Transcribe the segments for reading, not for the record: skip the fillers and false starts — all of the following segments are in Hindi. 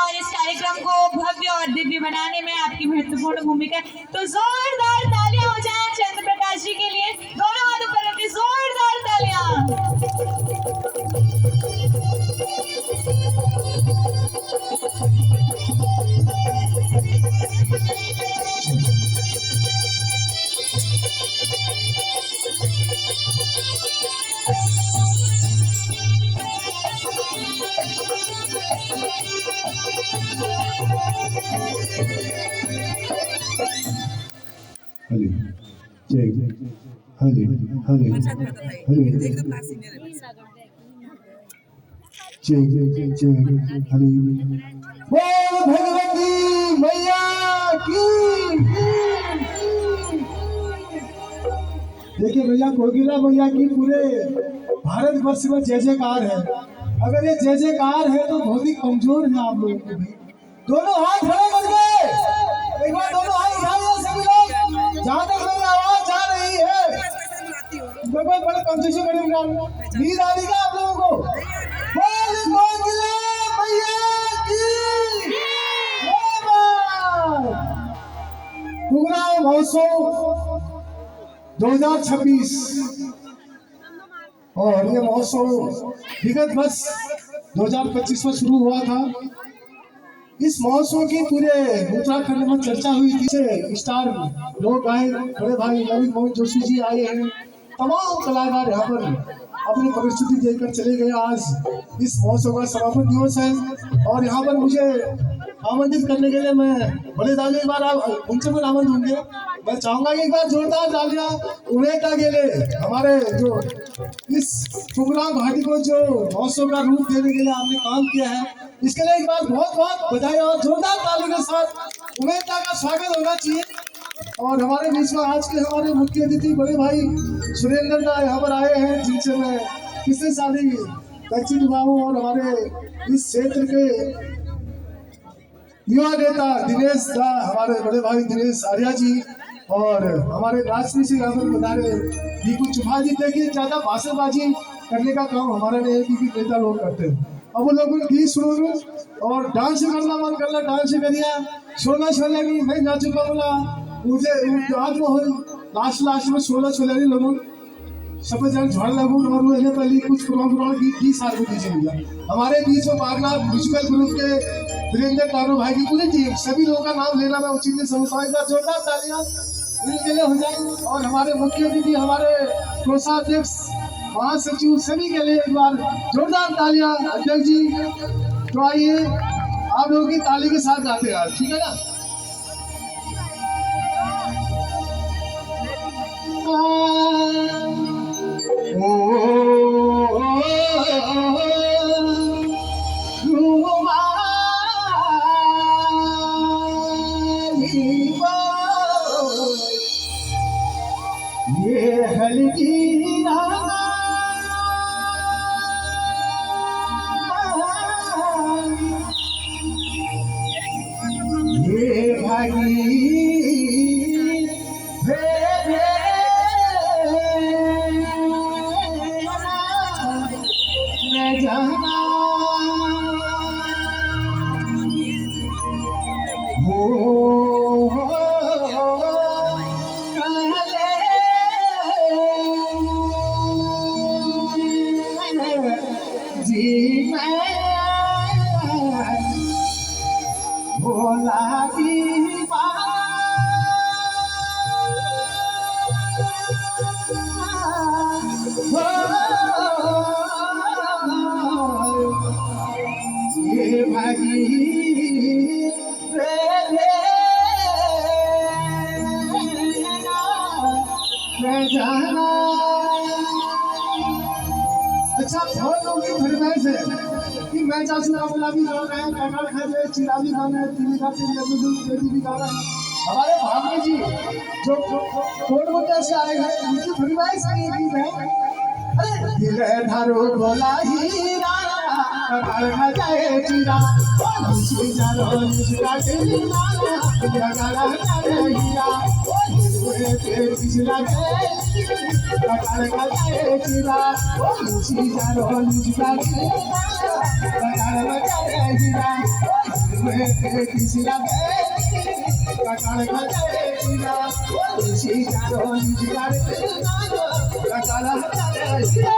और इस कार्यक्रम को भव्य और दिव्य बनाने में आपकी महत्वपूर्ण भूमिका है। तो जोरदार तालियां हो जाए चंद्र प्रकाश जी के लिए। दोनों हाथों पर रखिए जोरदार तालियां। हले जय हले हले हले जय जय हले बोल भगवती मैया की। देखिए भैया कोकिला मैया की पूरे भारत वर्ष में जय जयकार है। अगर ये जय जयकार है तो बहुत ही कमजोर है आप लोगों के भी। दोनों हाथ खड़े करके एक बार दोनों हाथ उठाइए सभी लोग। जहाँ तक मेरी आवाज जा रही है बड़े कंजूसी बड़े नींद आ रही है आप लोगों को। बोल कोकिला मैया की। कुगरा महोत्सव 2026 और ये महोत्सव विगत वर्ष 2025 में शुरू हुआ था। इस महोत्सव की पूरे उत्तराखंड में चर्चा हुई थी। स्टार लोग आए, बड़े भाई नवीन मोहन जोशी जी आए हैं, तमाम कलाकार यहाँ पर अपनी प्रस्तुति देकर चले गए। आज इस महोत्सव का समापन दिवस है और यहाँ पर मुझे आमंत्रित करने के लिए मैं बड़े दादा एक बार आप उनसे भी आमंत्रित होंगे। मैं चाहूंगा कि एक बार जोरदार तालियां उमेदा के लिए हमारे जो इस टुकड़ा घाटी को जो महोत्सव का रूप देने के लिए आपने काम किया है, इसके लिए एक बार बहुत बहुत बधाई और जोरदार ताली के साथ उमेदा का स्वागत होना चाहिए। और हमारे बीच में आज के हमारे मुख्य अतिथि बड़े भाई सुरेंद्र दा यहाँ पर आए हैं, जिनसे मैं पिछले साल ही परिचित हुआ हूँ। और हमारे इस क्षेत्र के युवा नेता दिनेश दा, हमारे बड़े भाई दिनेश आर्या जी और हमारे राष्ट्रीय से यहाँ पर बता रहे दीपू चुफा जी। देखिए ज्यादा भाषणबाजी करने का काम हमारा नहीं है क्योंकि नेता लोग करते हैं। अब वो लोग गीत सुनो और डांस करना मन करना डांस करिए। सोलह छोले नहीं मैं ना चुका बोला मुझे आज वो लास्ट में 16 छोले नहीं लोगों सब जन झड़ लगू और वो पहले कुछ पुराना गीत सार को दीजिए भैया। हमारे बीच में बागनाथ म्यूजिकल ग्रुप के वीरेंद्र टारू भाई की पूरी टीम, सभी लोगों का नाम लेना मैं उचित नहीं समझता हूँ। जोरदार तालियां इनके लिए हो जाए। और हमारे मुख्य अतिथि हमारे कोषाध्यक्ष महासचिव सभी के लिए एक बार जोरदार तालियां। अध्यक्ष जी तो आइए आप लोगों की ताली के साथ गाते हैं, ठीक है ना। ये हल्की ये भागी जाना जी मैं भोला की ये भागी जाना। अच्छा बहुत लोग की फरमाइश है कि मैं चाचू रामला भी गा रहे हैं, कटार खाते चिरा भी गाना है, तिली खाते बेटी भी गा रहे हैं। हमारे भाभी जी जो कोटमोटा से आए हैं उनकी फरमाइश है। अरे दिल धारो बोला हीरा कटार खा जाए चिरा मुझे जानो मुझका दिल मारा गाना जाए हीरा तेरे पिछला कटार खा जाए चिरा मुझे जानो मुझका दिल कटार खा जाए हीरा में किसी लगे ककाल खजेरा किसी चारो निगार ककाल खजेरा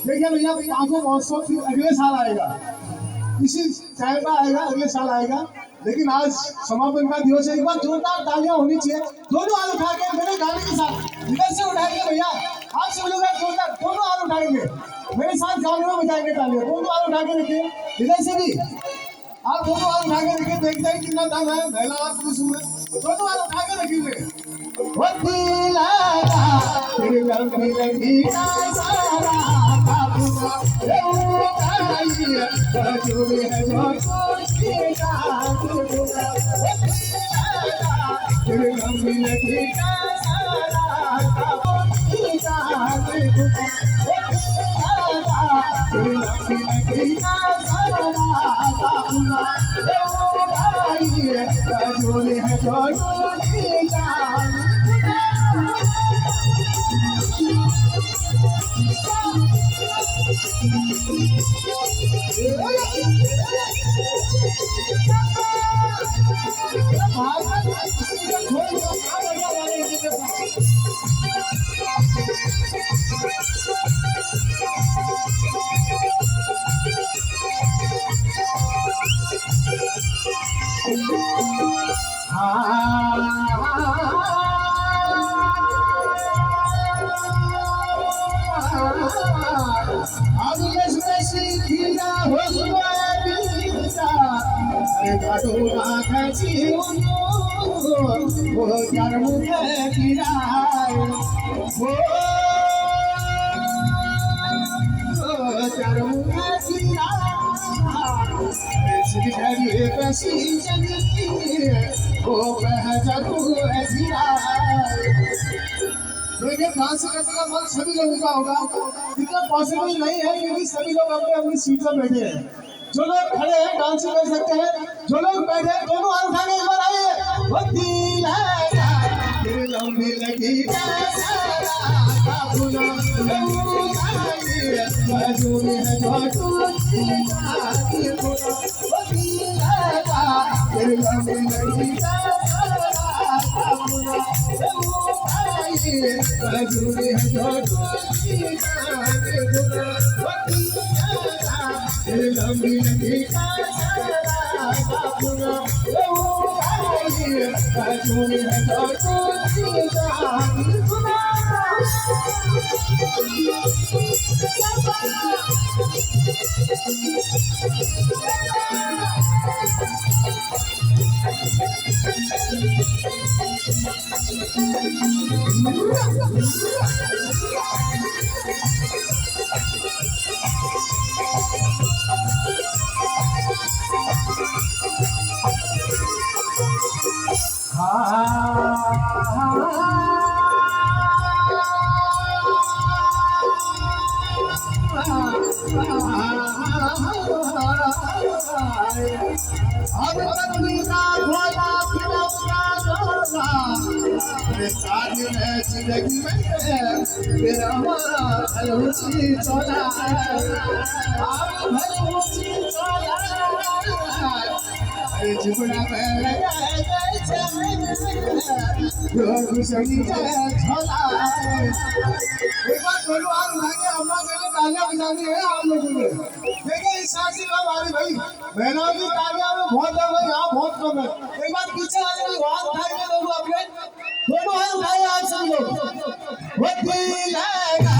देखिए भैया आंखों महोत्सव फिर अगले साल आएगा, इसी टाइम पर आएगा, अगले साल आएगा। लेकिन आज समापन का दिवस है, एक बार जोरदार तालियां होनी चाहिए। दोनों हाथ उठा के मेरे गाने के साथ इधर से उठाएंगे भैया, आप सब लोग जोरदार दोनों हाथ उठाएंगे, मेरे साथ गाने में बजाएंगे तालियां। दोनों हाथ उठा के रखिए, इधर से भी आप दोनों हाथ उठा के रखिए। देखते हैं कितना दम है महिला और पुरुष में। दोनों हाथ उठा के रखिए। देखिए डांस करने का मन सभी लोगों का होगा, इतना पॉसिबल नहीं है क्योंकि सभी लोग अपने अपनी सीट पर बैठे हैं। जो लोग खड़े हैं डांस कर सकते हैं, जो लोग बैठे हैं दोनों हाथ उठाने एक बार आइए। लंबी लगी साक्षी का हमारी भाई बहनों की तालियां में बहुत दम है, यहाँ बहुत कम है। एक बार पीछे आ जाओ, हाथ उठाएंगे लोग अपने, दोनों हाथ उठाए आप सब लोग। वो दिल लगा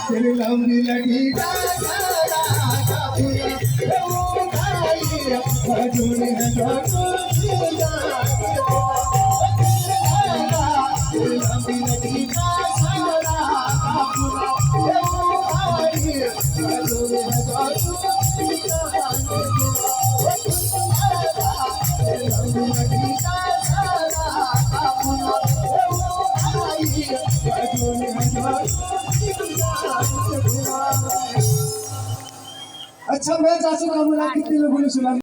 तेरी लंबी लगी अच्छा मैं चाचू का बोला कितने लोगों ने सुना।